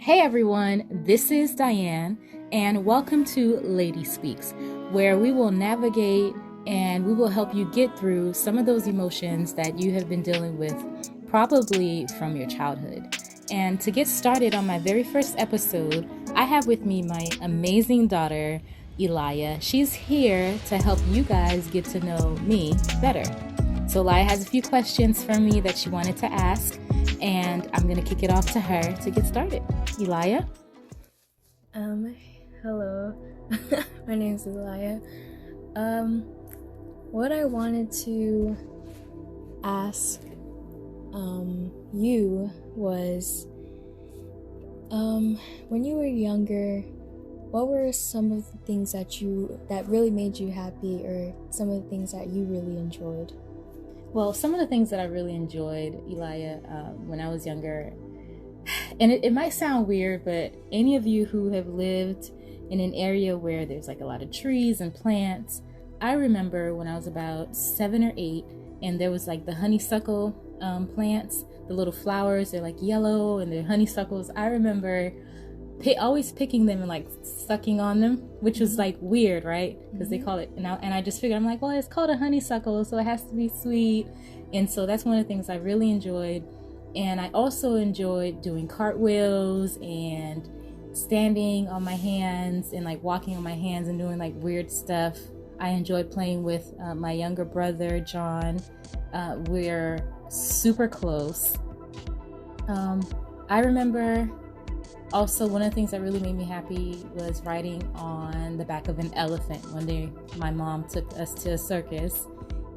Hey everyone, this is Diane, and welcome to Lady Speaks, where we will navigate and we will help you get through some of those emotions that you have been dealing with, probably from your childhood. And to get started on my very first episode, I have with me my amazing daughter, Elia. She's here to help you guys get to know me better. So Elia has a few questions for me that she wanted to ask, and I'm going to kick it off to her to get started. Elia? Hello. My name is Elia. What I wanted to ask, you was, when you were younger, what were some of the things that really made you happy, or some of the things that you really enjoyed? Well, some of the things that I really enjoyed, Elia, when I was younger, and it might sound weird, but any of you who have lived in an area where there's like a lot of trees and plants, I remember when I was about 7 or 8, and there was like the honeysuckle plants, the little flowers, they're like yellow and they're honeysuckles. I remember always picking them and like sucking on them, which was like weird, right? Because they call it, and I just figured, I'm like, well, it's called a honeysuckle, so it has to be sweet. And so that's one of the things I really enjoyed. And I also enjoyed doing cartwheels and standing on my hands and like walking on my hands and doing like weird stuff. I enjoyed playing with my younger brother, John. We're super close. I remember also, one of the things that really made me happy was riding on the back of an elephant. One day, my mom took us to a circus,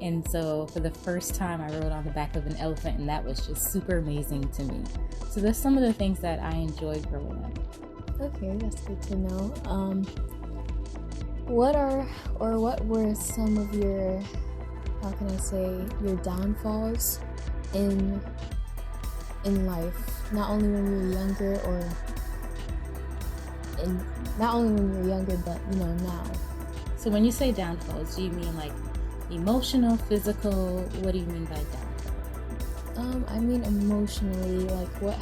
and so for the first time, I rode on the back of an elephant, and that was just super amazing to me. So that's some of the things that I enjoyed growing up. Okay, that's good to know. What were some of your, how can I say, your downfalls in life? Not only when you were younger, but now. So when you say downfalls, do you mean like emotional, physical? What do you mean by downfall? I mean emotionally, like what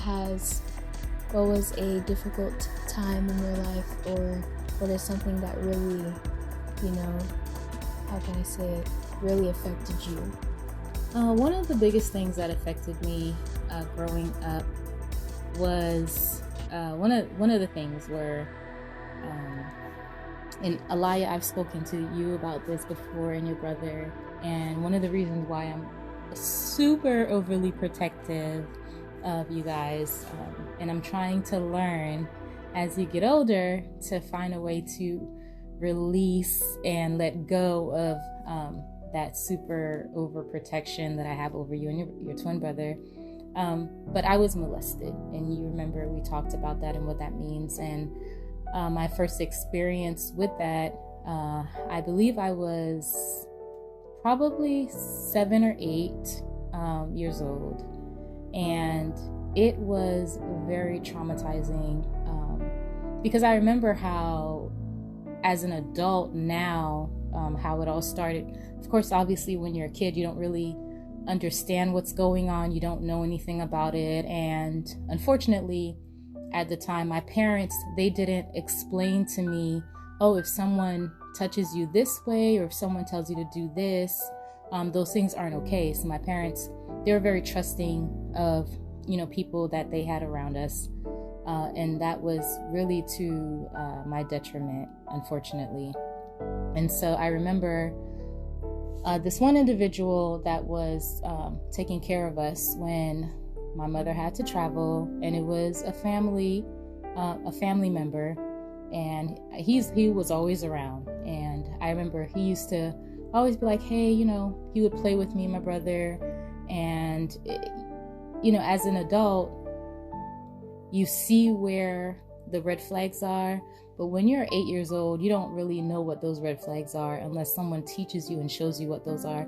was a difficult time in your life, or what is something that really, how can I say it, really affected you? One of the biggest things that affected me growing up was one of the things were, and Elia, I've spoken to you about this before, and your brother, and one of the reasons why I'm super overly protective of you guys, and I'm trying to learn as you get older to find a way to release and let go of that super overprotection that I have over you and your twin brother. But I was molested, and you remember we talked about that and what that means. And my first experience with that, I believe I was probably 7 or 8 years old, and it was very traumatizing because I remember how, as an adult now, how it all started. Of course, obviously, when you're a kid, you don't really understand what's going on. You don't know anything about it. And unfortunately, at the time, my parents, they didn't explain to me, oh, if someone touches you this way, or if someone tells you to do this, those things aren't okay. So my parents, they were very trusting of, people that they had around us. And that was really to my detriment, unfortunately. And so I remember this one individual that was taking care of us when my mother had to travel, and it was a family member, and he was always around. And I remember he used to always be like, hey, he would play with me and my brother. And as an adult, you see where the red flags are, but when you're 8 years old, you don't really know what those red flags are unless someone teaches you and shows you what those are.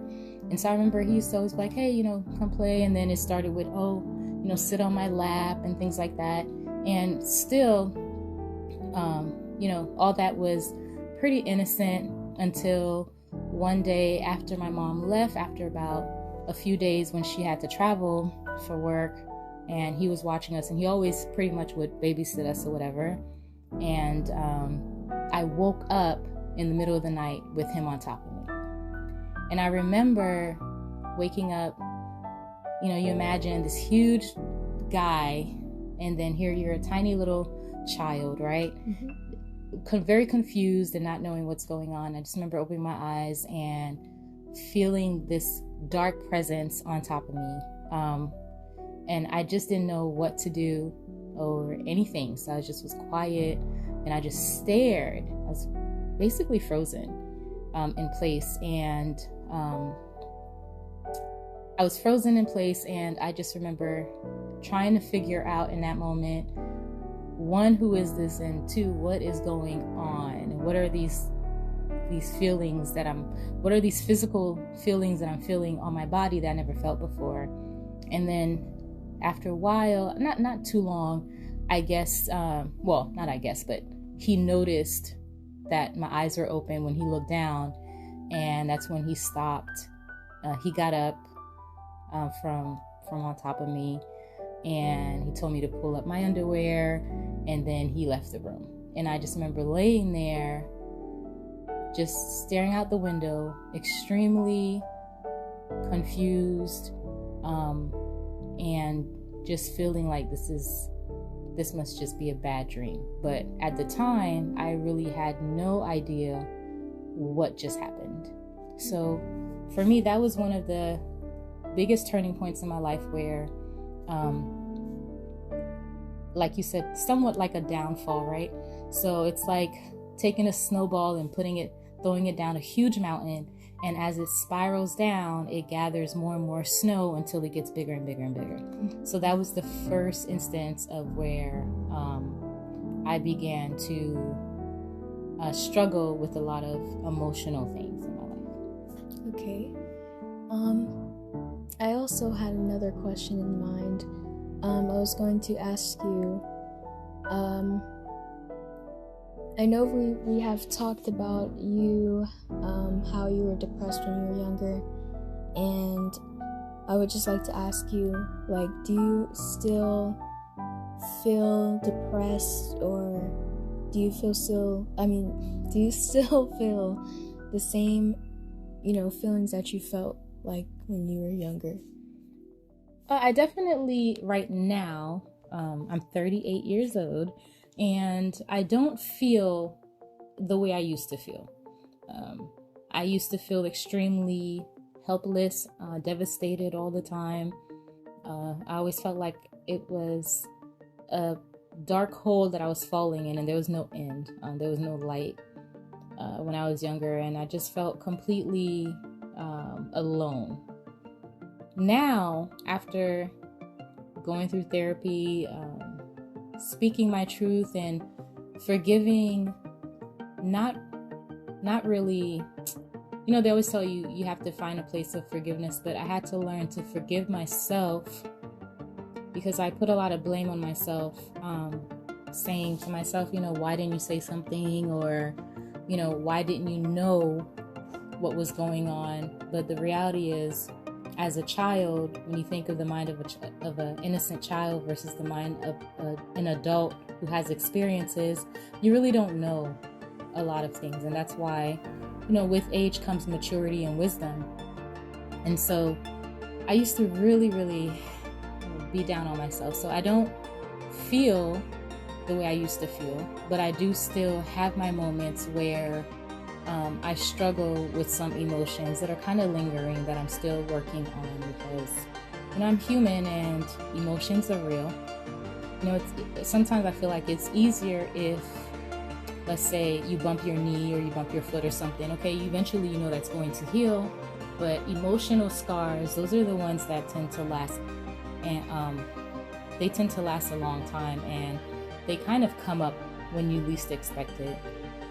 And so I remember he used to always be like, hey, come play. And then it started with, sit on my lap and things like that. And still, all that was pretty innocent until one day after my mom left, after about a few days when she had to travel for work, and he was watching us, and he always pretty much would babysit us or whatever. And I woke up in the middle of the night with him on top of me. And I remember waking up, you know, you imagine this huge guy, and then here you're a tiny little child, right? Very confused and not knowing what's going on. I just remember opening my eyes and feeling this dark presence on top of me. And I just didn't know what to do or anything. So I just was quiet and I just stared. I was basically frozen in place. And I was frozen in place, and I just remember trying to figure out in that moment, one, who is this, and two, what is going on? What are these feelings what are these physical feelings that I'm feeling on my body that I never felt before? And then after a while, not too long, I guess, but he noticed that my eyes were open when he looked down, and that's when he stopped. He got up from on top of me, and he told me to pull up my underwear, and then he left the room. And I just remember laying there, just staring out the window, extremely confused, and just feeling like this must just be a bad dream. But at the time, I really had no idea what just happened. So for me, that was one of the biggest turning points in my life where, like you said, somewhat like a downfall, right? So it's like taking a snowball and throwing it down a huge mountain. And as it spirals down, it gathers more and more snow until it gets bigger and bigger and bigger. So that was the first instance of where I began to struggle with a lot of emotional things in my life. Okay. I also had another question in mind. I was going to ask you, I know we have talked about you, how you were depressed when you were younger, and I would just like to ask you, like, do you still feel depressed, or do you still feel the same, feelings that you felt like when you were younger? I definitely, right now, I'm 38 years old, and I don't feel the way I used to feel. I used to feel extremely helpless, devastated all the time. I always felt like it was a dark hole that I was falling in, and there was no end. There was no light when I was younger, and I just felt completely alone. Now, after going through therapy, speaking my truth and forgiving, not really, they always tell you have to find a place of forgiveness, but I had to learn to forgive myself, because I put a lot of blame on myself, saying to myself, why didn't you say something? Or, why didn't you know what was going on? But the reality is, as a child, when you think of the mind of an innocent child versus the mind of an adult who has experiences, you really don't know a lot of things. And that's why, with age comes maturity and wisdom. And so I used to really, really be down on myself. So I don't feel the way I used to feel, but I do still have my moments where I struggle with some emotions that are kind of lingering, that I'm still working on, because, I'm human and emotions are real. Sometimes I feel like it's easier if, let's say, you bump your knee or you bump your foot or something. Okay, eventually that's going to heal, but emotional scars, those are the ones that tend to last, and they tend to last a long time, and they kind of come up when you least expect it.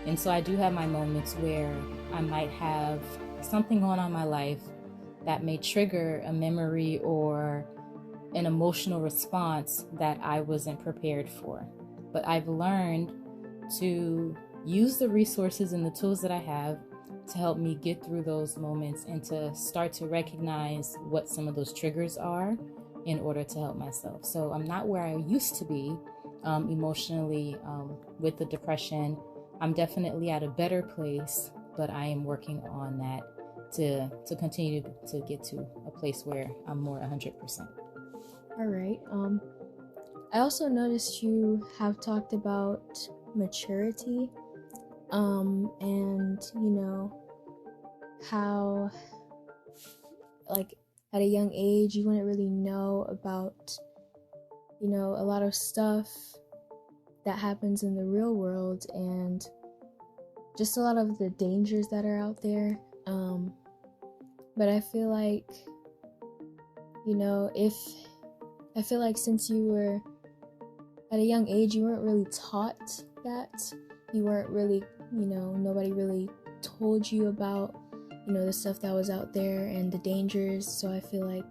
And so I do have my moments where I might have something going on in my life that may trigger a memory or an emotional response that I wasn't prepared for. But I've learned to use the resources and the tools that I have to help me get through those moments, and to start to recognize what some of those triggers are, in order to help myself. So I'm not where I used to be emotionally with the depression. I'm definitely at a better place, but I am working on that to continue to get to a place where I'm more 100%. All right. I also noticed you have talked about maturity, and how, like, at a young age you wouldn't really know about a lot of stuff that happens in the real world and just a lot of the dangers that are out there. But I feel like since you were at a young age, you weren't really taught that. You weren't really, nobody really told you about, the stuff that was out there and the dangers. So I feel like,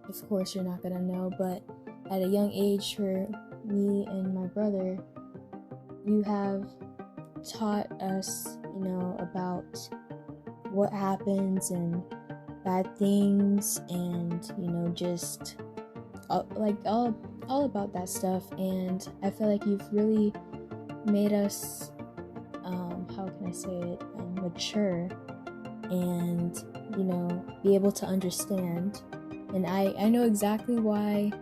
of course, you're not gonna know. But at a young age, for me and my brother, you have taught us, about what happens and bad things, and just all about that stuff. And I feel like you've really made us how can I say it, mature, and be able to understand. And I know exactly why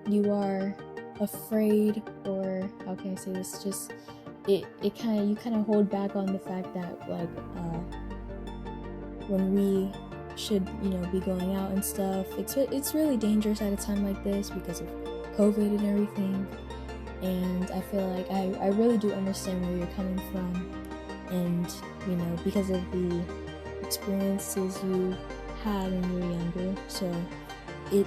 you are afraid, or how can I say this, just you kind of hold back on the fact that when we should be going out and stuff, it's really dangerous at a time like this because of COVID and everything. And I feel like I really do understand where you're coming from, and because of the experiences you had when you were younger. So you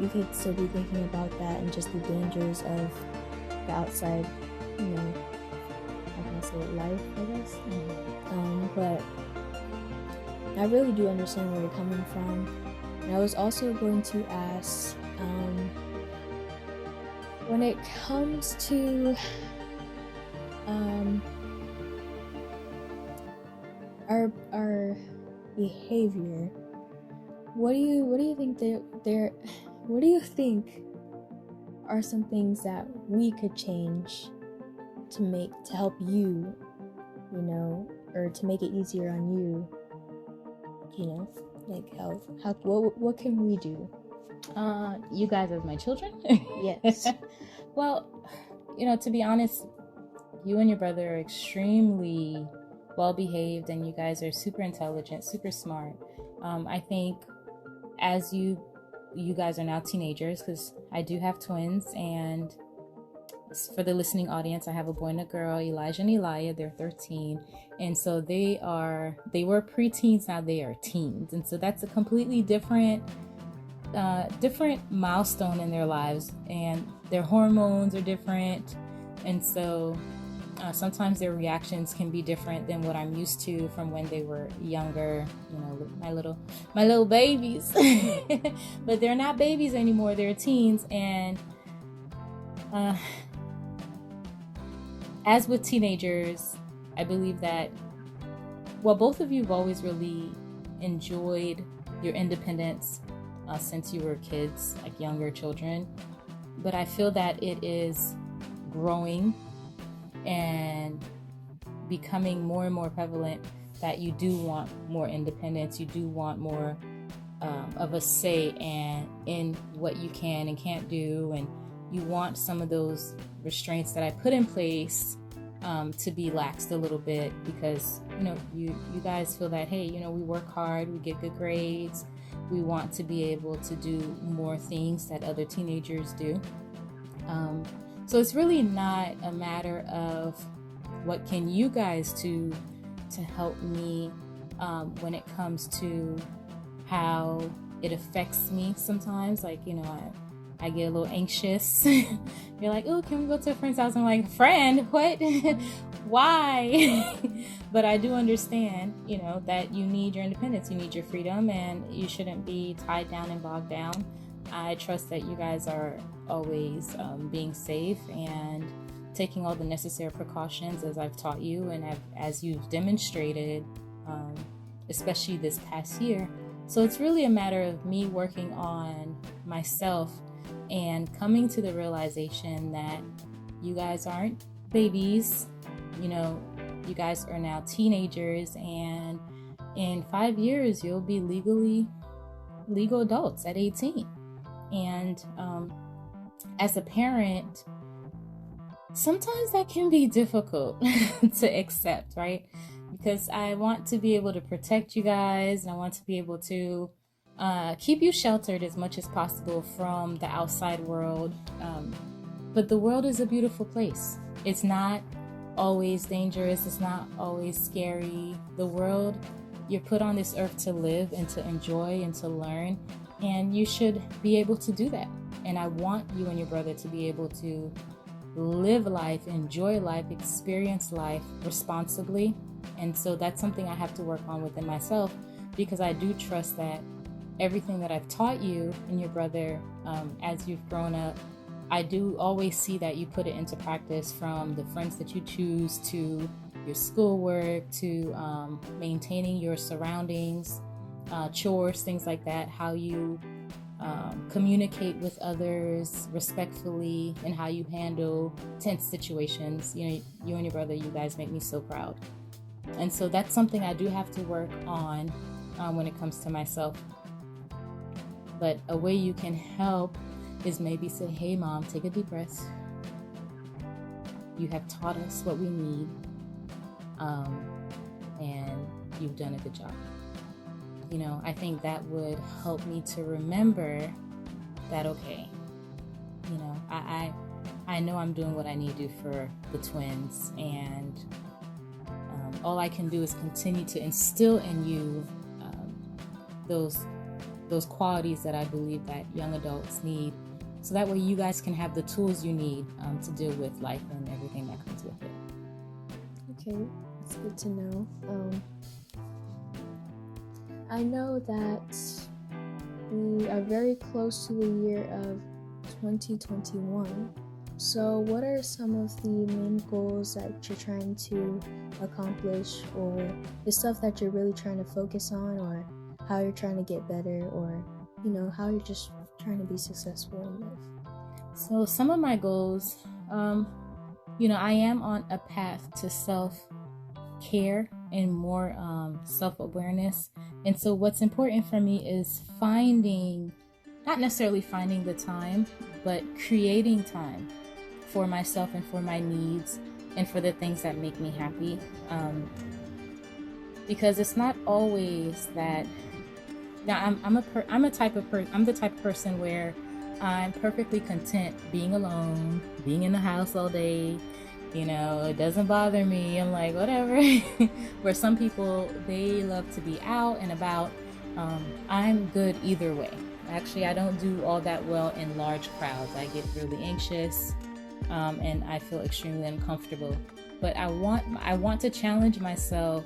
could still be thinking about that and just the dangers of the outside, how can I say it, life, I guess. But I really do understand where you're coming from. And I was also going to ask, when it comes to our behavior, what do you think are some things that we could change to help you, or to make it easier on you, like what can we do? You guys as my children? Yes. Well, to be honest, you and your brother are extremely well behaved, and you guys are super intelligent, super smart. I think as you guys are now teenagers, because I do have twins, and for the listening audience, I have a boy and a girl, Elijah and Elia. They're 13, and so they were preteens, now they are teens, and so that's a completely different milestone in their lives, and their hormones are different, and so sometimes their reactions can be different than what I'm used to from when they were younger, my little babies. But they're not babies anymore, they're teens. And as with teenagers, I believe that, both of you have always really enjoyed your independence since you were kids, like younger children. But I feel that it is growing and becoming more and more prevalent that you do want more independence, you do want more of a say in what you can and can't do, and you want some of those restraints that I put in place to be laxed a little bit, because you guys feel that, hey, we work hard, we get good grades, we want to be able to do more things that other teenagers do. So it's really not a matter of what can you guys do to help me when it comes to how it affects me sometimes. Like, I get a little anxious. You're like, oh, can we go to a friend's house? I'm like, friend? What? Why? But I do understand, that you need your independence, you need your freedom, and you shouldn't be tied down and bogged down. I trust that you guys are always being safe and taking all the necessary precautions as I've taught you, and as you've demonstrated, especially this past year, So it's really a matter of me working on myself and coming to the realization that you guys aren't babies. You know, you guys are now teenagers, and in 5 years, you'll be legal adults at 18. And as a parent, sometimes that can be difficult to accept, right? Because I want to be able to protect you guys, and I want to be able to keep you sheltered as much as possible from the outside world. But the world is a beautiful place. It's not always dangerous. It's not always scary. The world, you're put on this earth to live and to enjoy and to learn, and you should be able to do that. And I want you and your brother to be able to live life, enjoy life, experience life responsibly. And so that's something I have to work on within myself, because I do trust that everything that I've taught you and your brother as you've grown up, I do always see that you put it into practice, from the friends that you choose to your schoolwork to maintaining your surroundings, chores, things like that, how you communicate with others respectfully, and how you handle tense situations. You know, you and your brother, you guys make me so proud. And so that's something I do have to work on when it comes to myself. But a way you can help is maybe say, hey mom, take a deep breath. You have taught us what we need, and you've done a good job. You know, I think that would help me to remember that, okay, you know, I know I'm doing what I need to do for the twins, and all I can do is continue to instill in you those qualities that I believe that young adults need, so that way you guys can have the tools you need to deal with life and everything that comes with it. Okay, that's good to know. I know that we are very close to the year of 2021. So what are some of the main goals that you're trying to accomplish, or the stuff that you're really trying to focus on, or how you're trying to get better, or, you know, how you're just trying to be successful in life? So some of my goals, you know, I am on a path to self-care and more self-awareness. And so what's important for me is not necessarily finding the time, but creating time for myself and for my needs and for the things that make me happy. Because it's not always that. Now, I'm the type of person where I'm perfectly content being alone, being in the house all day. You know, it doesn't bother me. I'm like, whatever. Where some people, they love to be out and about. I'm good either way. Actually, I don't do all that well in large crowds. I get really anxious, and I feel extremely uncomfortable. But I want to challenge myself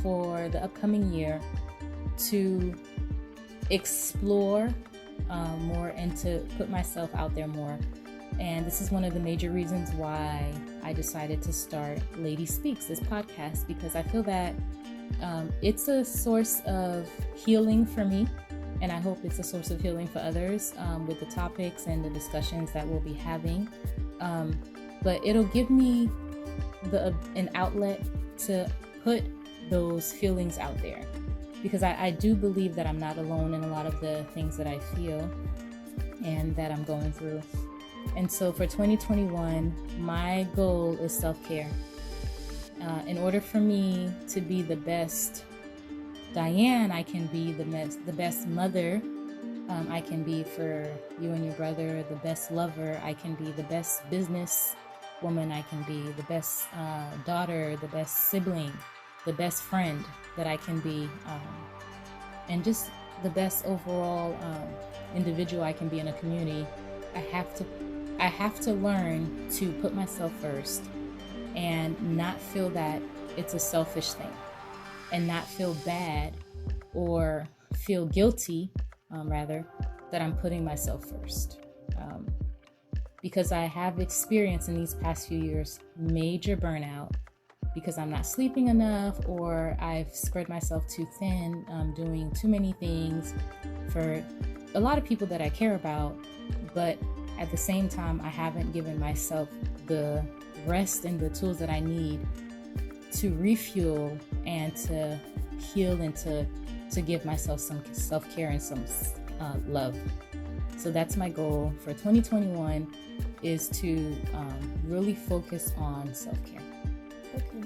for the upcoming year to explore more and to put myself out there more. And this is one of the major reasons why I decided to start Lady Speaks, this podcast, because I feel that it's a source of healing for me, and I hope it's a source of healing for others with the topics and the discussions that we'll be having. But it'll give me an outlet to put those feelings out there, because I do believe that I'm not alone in a lot of the things that I feel and that I'm going through. And so for 2021, my goal is self-care. In order for me to be the best Diane I can be, the best mother I can be for you and your brother, the best lover I can be, the best business woman I can be, the best daughter, the best sibling, the best friend that I can be, and just the best overall individual I can be in a community. I have to learn to put myself first and not feel that it's a selfish thing, and not feel bad or feel guilty, rather, that I'm putting myself first. Because I have experienced in these past few years major burnout, because I'm not sleeping enough, or I've spread myself too thin, doing too many things for a lot of people that I care about, but at the same time, I haven't given myself the rest and the tools that I need to refuel and to heal and to give myself some self-care and some love. So that's my goal for 2021, is to really focus on self-care. Okay.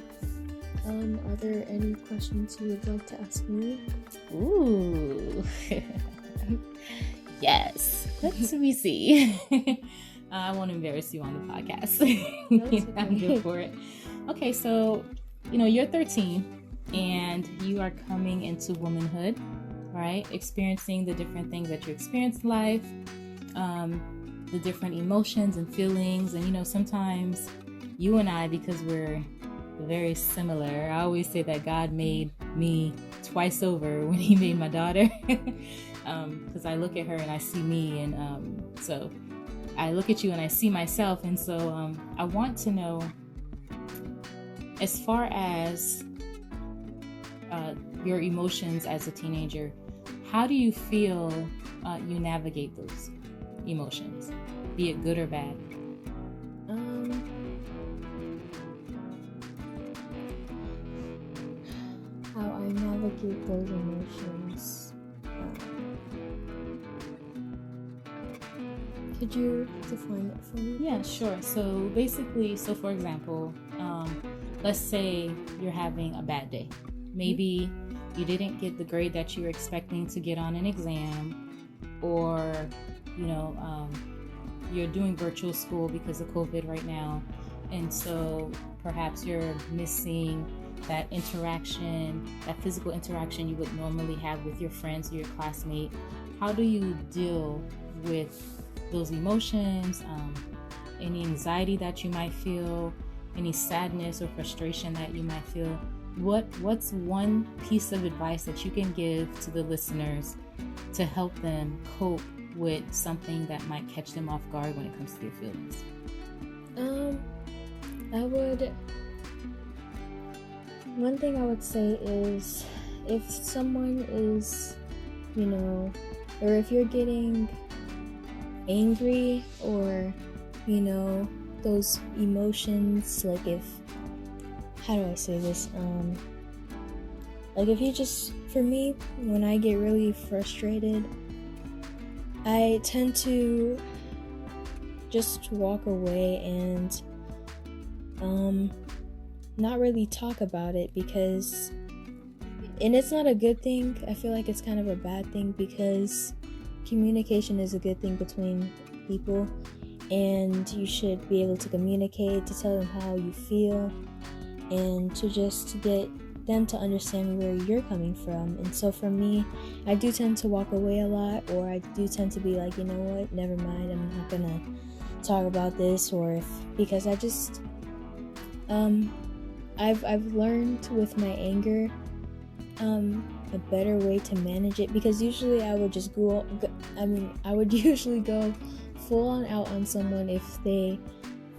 Are there any questions you would like to ask me? Ooh. Yes. Let me see. I won't embarrass you on the podcast. I'm good for it. Okay, so you're 13 and you are coming into womanhood, right? Experiencing the different things that you experience in life, the different emotions and feelings. And sometimes you and I, because we're very similar, I always say that God made me twice over when he made my daughter. Because I look at her and I see me, and so I look at you and I see myself. And so I want to know, as far as your emotions as a teenager, how do you feel you navigate those emotions, be it good or bad? How I navigate those emotions. Could you define it for me? Yeah, sure. So basically, for example, let's say you're having a bad day. Maybe you didn't get the grade that you were expecting to get on an exam, or you're doing virtual school because of COVID right now, and so perhaps you're missing that interaction, that physical interaction you would normally have with your friends or your classmate. How do you deal with those emotions, any anxiety that you might feel, any sadness or frustration that you might feel? What's one piece of advice that you can give to the listeners to help them cope with something that might catch them off guard when it comes to their feelings? One thing I would say is, if someone is, or if you're getting angry, or those emotions, like how do I say this, like if you just, for me, when I get really frustrated, I tend to just walk away and not really talk about it, because, and it's not a good thing. I feel like it's kind of a bad thing, because communication is a good thing between people, and you should be able to communicate, to tell them how you feel, and to just get them to understand where you're coming from. And so for me, I do tend to walk away a lot, or I do tend to be like, you know what, never mind, I'm not gonna talk about this, because I just I've learned with my anger a better way to manage it, because usually I would just I would usually go full on out on someone if they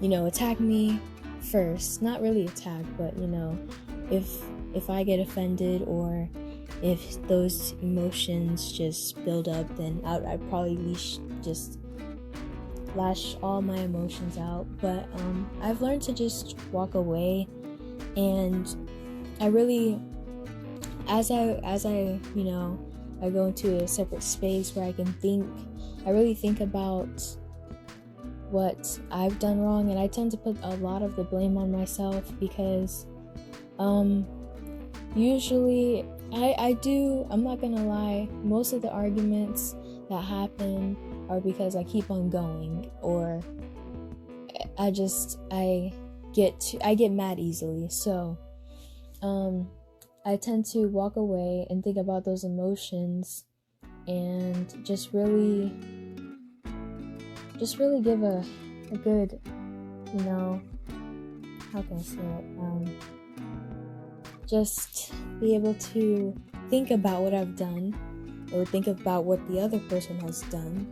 attack me first. Not really attack, but if I get offended, or if those emotions just build up, then I'd probably just lash all my emotions out. But I've learned to just walk away, and I really, as I I go into a separate space where I can think, I really think about what I've done wrong, and I tend to put a lot of the blame on myself, because usually I'm not gonna lie, most of the arguments that happen are because I keep on going, or I get mad easily. So I tend to walk away and think about those emotions, and just really give a good, how can I say it, just be able to think about what I've done, or think about what the other person has done,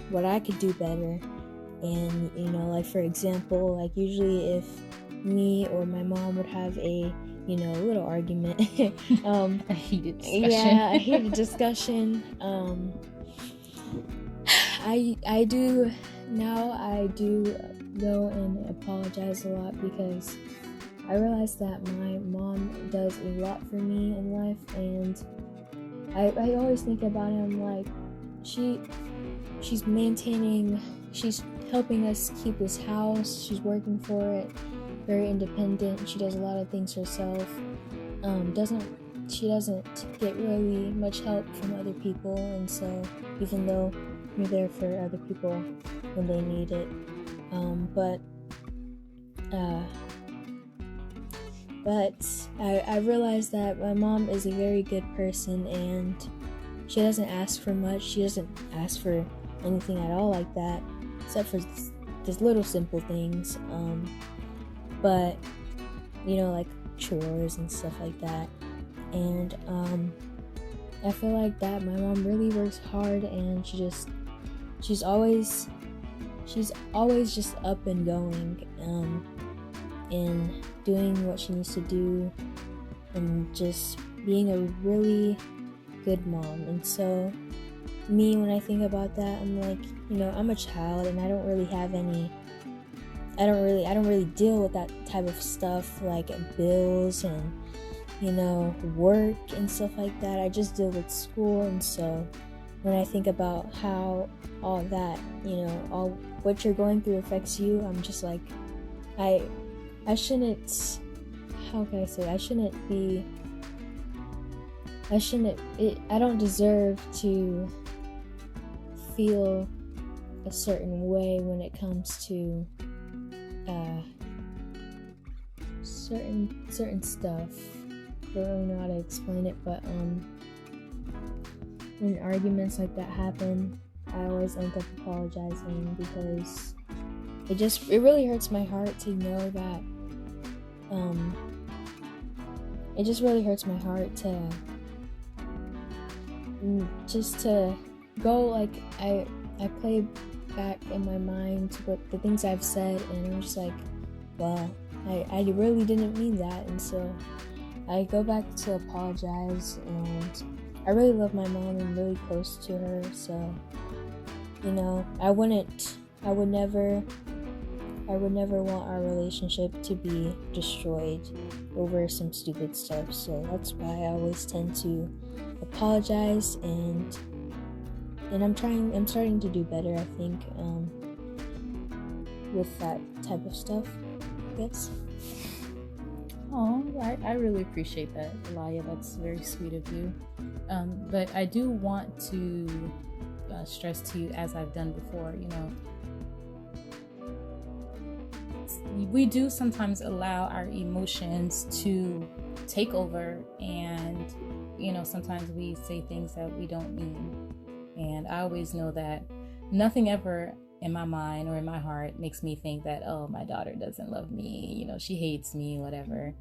what I could do better. And like, for example, like usually me or my mom would have a little argument. A heated discussion. Yeah, a heated discussion. I do go and apologize a lot, because I realize that my mom does a lot for me in life, and I always think about it. I'm like, she's helping us keep this house. She's working for it, very independent. She does a lot of things herself. She doesn't get really much help from other people, and so even though you're there for other people when they need it, but I realized that my mom is a very good person, and she doesn't ask for much. She doesn't ask for anything at all like that, except for just little simple things. But like chores and stuff like that. And I feel like that my mom really works hard, and she's always just up and going, and doing what she needs to do, and just being a really good mom. And so me, when I think about that, I'm like, I'm a child, and I don't really deal with that type of stuff, like bills and work and stuff like that. I just deal with school. And so when I think about how all that, all what you're going through affects you, I'm just like, I shouldn't, how can I say, I don't deserve to feel a certain way when it comes to certain stuff. I don't really know how to explain it, but when arguments like that happen, I always end up apologizing, because it really hurts my heart to know that it just really hurts my heart to just to go, like, I play back in my mind what the things I've said, and I'm just like, well, I really didn't mean that. And so I go back to apologize, and I really love my mom and really close to her, so I would never want our relationship to be destroyed over some stupid stuff. So that's why I always tend to apologize, and I'm starting to do better, I think, with that type of stuff, I guess. Oh, I really appreciate that, Elia. That's very sweet of you. But I do want to stress to you, as I've done before, we do sometimes allow our emotions to take over, and sometimes we say things that we don't mean. And I always know that nothing ever in my mind or in my heart makes me think that, oh, my daughter doesn't love me, she hates me, whatever.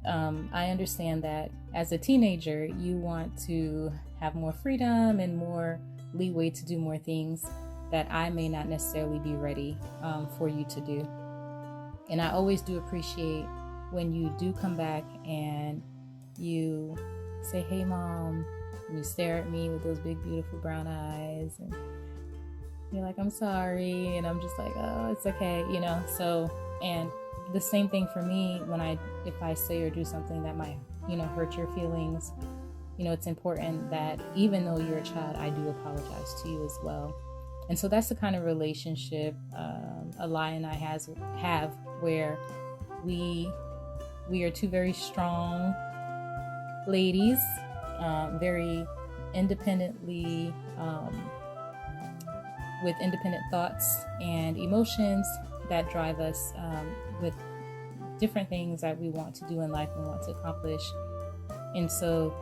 I understand that as a teenager, you want to have more freedom and more leeway to do more things that I may not necessarily be ready for you to do. And I always do appreciate when you do come back and you say, hey, Mom, and you stare at me with those big, beautiful brown eyes, and you're like, I'm sorry. And I'm just like, oh, it's okay, So, and the same thing for me if I say or do something that might, hurt your feelings, it's important that even though you're a child, I do apologize to you as well. And so that's the kind of relationship Elia and I have, where we are two very strong ladies, very independently, with independent thoughts and emotions that drive us with different things that we want to do in life and want to accomplish. And so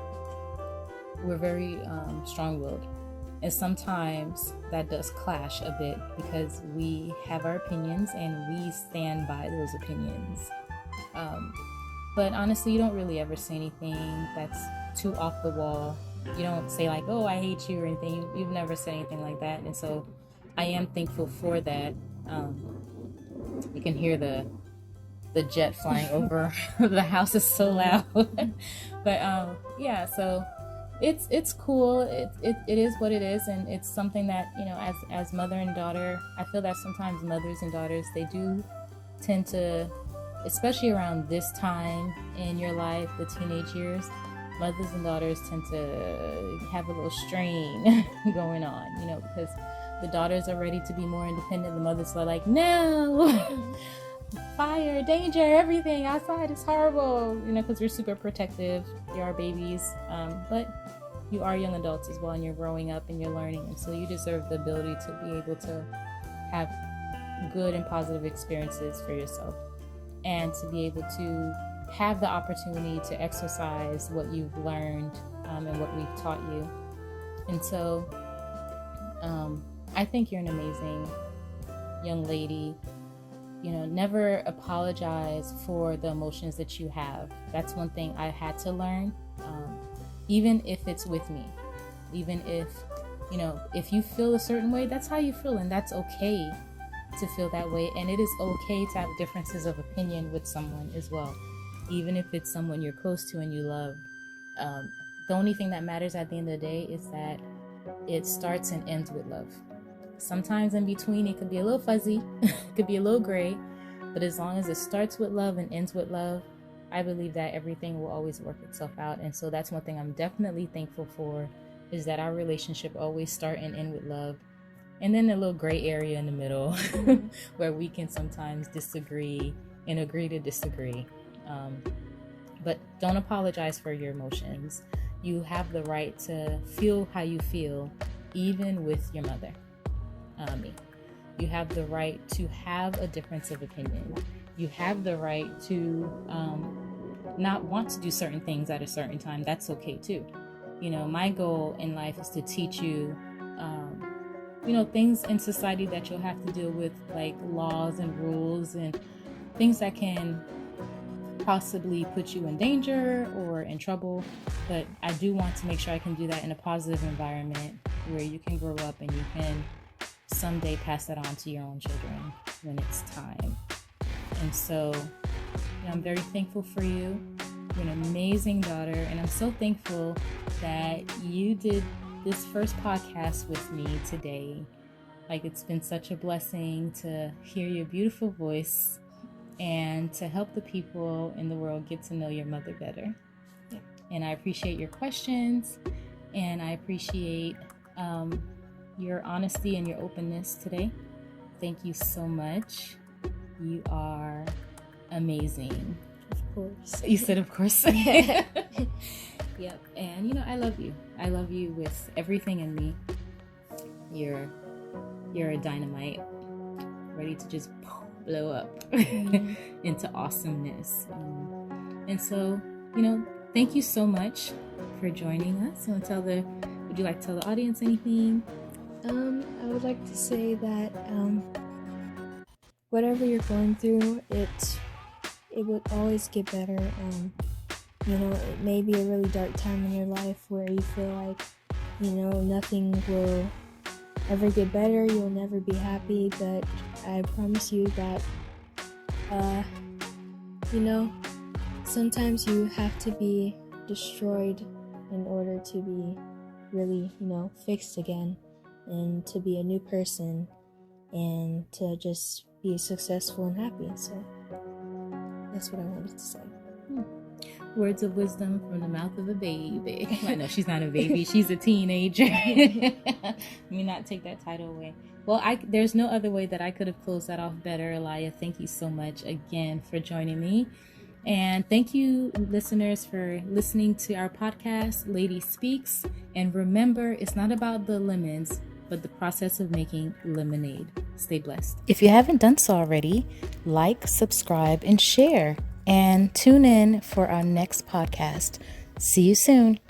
we're very strong-willed. And sometimes that does clash a bit, because we have our opinions and we stand by those opinions. But honestly, you don't really ever say anything that's too off the wall. You don't say like, oh, I hate you or anything. You've never said anything like that. And so I am thankful for that. You can hear the the jet flying over the house is so loud. But yeah, so it's cool. It is what it is, and it's something that, you know, as mother and daughter, I feel that sometimes mothers and daughters, they do tend to, especially around this time in your life, the teenage years, mothers and daughters tend to have a little strain going on, you know, because the daughters are ready to be more independent. The mothers are like, no, fire, danger, everything outside is horrible, you know, because we're super protective. You are babies, but you are young adults as well, and you're growing up and you're learning, and so you deserve the ability to be able to have good and positive experiences for yourself, and to be able to have the opportunity to exercise what you've learned and what we've taught you. And so I think you're an amazing young lady. You know, never apologize for the emotions that you have. That's one thing I had to learn, even if it's with me. Even if, you know, if you feel a certain way, that's how you feel, and that's okay to feel that way. And it is okay to have differences of opinion with someone as well, even if it's someone you're close to and you love. The only thing that matters at the end of the day is that it starts and ends with love. Sometimes in between it could be a little fuzzy, it could be a little gray, but as long as it starts with love and ends with love, I believe that everything will always work itself out. And so that's one thing I'm definitely thankful for, is that our relationship always start and end with love. And then a little gray area in the middle where we can sometimes disagree and agree to disagree. But don't apologize for your emotions. You have the right to feel how you feel, even with your mother. Me. You have the right to have a difference of opinion. You have the right to not want to do certain things at a certain time. That's okay too. You know, my goal in life is to teach you, you know, things in society that you'll have to deal with, like laws and rules and things that can possibly put you in danger or in trouble. But I do want to make sure I can do that in a positive environment where you can grow up and you can someday pass that on to your own children when it's time. And so, you know, I'm very thankful for you. You're an amazing daughter, and I'm so thankful that you did this first podcast with me today. Like, it's been such a blessing to hear your beautiful voice and to help the people in the world get to know your mother better. Yeah. And I appreciate your questions, and I appreciate your honesty and your openness today. Thank you so much. You are amazing. Of course. You said of course. Yep. And you know, I love you. I love you with everything in me. You're a dynamite, ready to just blow up into awesomeness. And so, you know, thank you so much for joining us. Would you like to tell the audience anything? I would like to say that whatever you're going through, it would always get better. You know, it may be a really dark time in your life where you feel like, you know, nothing will ever get better, you'll never be happy, but I promise you that, you know, sometimes you have to be destroyed in order to be really, you know, fixed again, and to be a new person, and to just be successful and happy. So that's what I wanted to say. Words of wisdom from the mouth of a baby. I know she's not a baby, she's a teenager. Let me not take that title away. Well, there's no other way that I could have closed that off better. Elia, thank you so much again for joining me. And thank you, listeners, for listening to our podcast, Lady Speaks. And remember, it's not about the lemons, but the process of making lemonade. Stay blessed. If you haven't done so already, like, subscribe, and share. And tune in for our next podcast. See you soon.